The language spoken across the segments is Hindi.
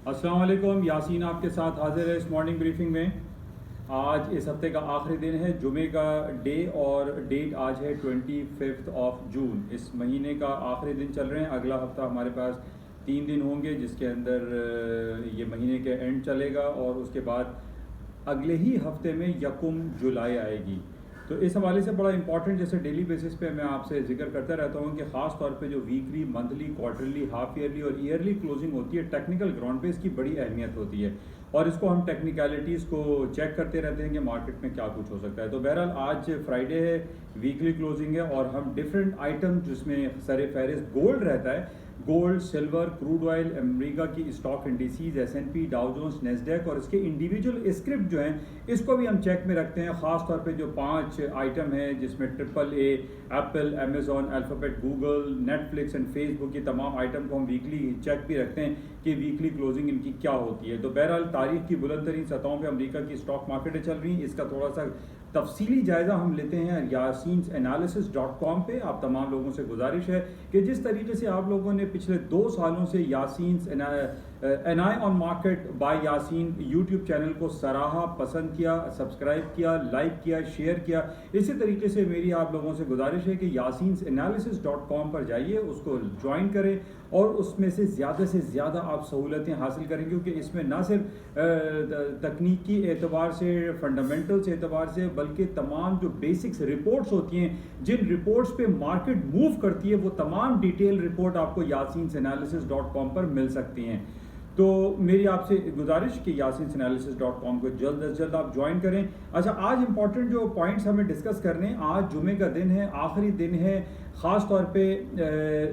अस्सलाम वालेकुम, यासीन आपके साथ हाजिर है इस मॉर्निंग ब्रीफिंग में। आज इस हफ्ते का आखिरी दिन है, जुमे का डे, और डेट आज है 25 जून। इस महीने का आखिरी दिन चल रहे हैं। अगला हफ्ता हमारे पास 3 दिन होंगे जिसके अंदर ये महीने के एंड चलेगा, और उसके बाद अगले ही हफ्ते में यकुम जुलाई आएगी। तो इस हवाले से बड़ा इंपॉर्टेंट, जैसे डेली बेसिस पे मैं आपसे जिक्र करता रहता हूँ कि ख़ास तौर पे जो weekly, monthly, quarterly, half yearly और ईयरली क्लोजिंग होती है, टेक्निकल ग्राउंड पे इसकी बड़ी अहमियत होती है, और इसको हम टेक्निकलिटीज़ को चेक करते रहते हैं कि मार्केट में क्या कुछ हो सकता है। तो बहरहाल आज फ्राइडे है, वीकली क्लोजिंग है, और हम डिफरेंट आइटम जिसमें सर फहरिस्त गोल्ड रहता है, gold, silver, crude oil, America की stock indices, S&P, Dow Jones, Nasdaq और इसके इंडिविजुअल स्क्रिप्ट जो हैं, इसको भी हम चेक में रखते हैं। ख़ास तौर पे जो 5 आइटम हैं जिसमें AAA, Apple, Amazon, alphabet, Google, Netflix and Facebook की तमाम आइटम को हम वीकली चेक भी रखते हैं कि वीकली क्लोजिंग इनकी क्या होती है। तो बहरहाल तारीख की बुलंद तरीन सतहों पर अमरीका की स्टॉक मार्केटें चल रही हैं। इसका थोड़ा सा तफसीली जायज़ा हम लेते हैं yaseensanalysis.com पे। आप तमाम लोगों से गुजारिश है कि जिस तरीके से आप लोगों ने पिछले 2 सालों से Yaseen's an eye on market by Yaseen YouTube channel को सराहा, पसंद किया, सब्सक्राइब किया, लाइक किया, शेयर किया, इसी तरीके से मेरी आप लोगों से गुजारिश है कि yaseensanalysis.com पर जाइए, उसको ज्वाइन करें और उसमें से ज़्यादा आप सहूलतें हासिल करें, क्योंकि इसमें ना सिर्फ तकनीकी एतबार से, फंडामेंटल्स एतबार से, बल्कि तमाम जो बेसिक्स रिपोर्ट्स होती हैं, जिन रिपोर्ट्स पे मार्केट मूव करती है, वो तमाम डिटेल रिपोर्ट आपको yaseensanalysis.com पर मिल सकती हैं। तो मेरी आपसे गुजारिश कि yaseensanalysis.com को जल्द अज जल्द आप ज्वाइन करें। अच्छा, आज इंपॉर्टेंट जो पॉइंट्स हमें डिस्कस करने, आज जुमे का दिन है, आखिरी दिन है। ख़ास तौर पे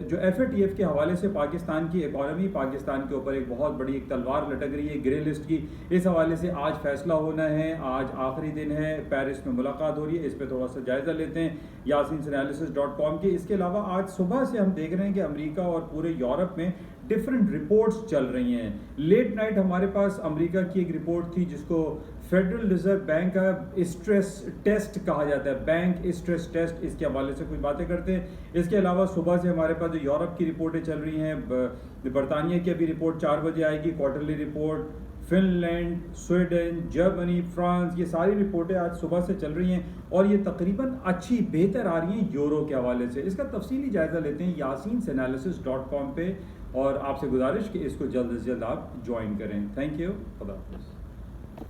जो FATF के हवाले से पाकिस्तान की इकॉनमी, पाकिस्तान के ऊपर एक बहुत बड़ी एक तलवार लटक रही है ग्रे लिस्ट की, इस हवाले से आज फैसला होना है। आज आखिरी दिन है, पेरिस में मुलाकात हो रही है, इस पर थोड़ा सा जायज़ा लेते हैं yaseensanalysis.com के। इसके अलावा आज सुबह से हम देख रहे हैं कि अमेरिका और पूरे यूरोप में डिफरेंट रिपोर्ट्स चल रही हैं। लेट नाइट हमारे पास अमेरिका की एक रिपोर्ट थी जिसको फेडरल रिजर्व बैंक का स्ट्रेस टेस्ट कहा जाता है, बैंक स्ट्रेस टेस्ट, इसके हवाले से कुछ बातें करते हैं। इसके अलावा सुबह से हमारे पास जो यूरोप की रिपोर्टें चल रही हैं, बरतानिया की अभी रिपोर्ट 4 बजे आएगी, quarterly report, Finland, Sweden, Germany, France, ये सारी रिपोर्टें आज सुबह से चल रही हैं, और ये तकरीबन अच्छी बेहतर आ रही हैं यूरो के हवाले से। इसका तफसीली जायज़ा लेते हैं yaseensanalysis.com पे, और आपसे गुजारिश कि इसको जल्द से जल्द आप ज्वाइन करें। थैंक यू, खुदा हाफ़िज़।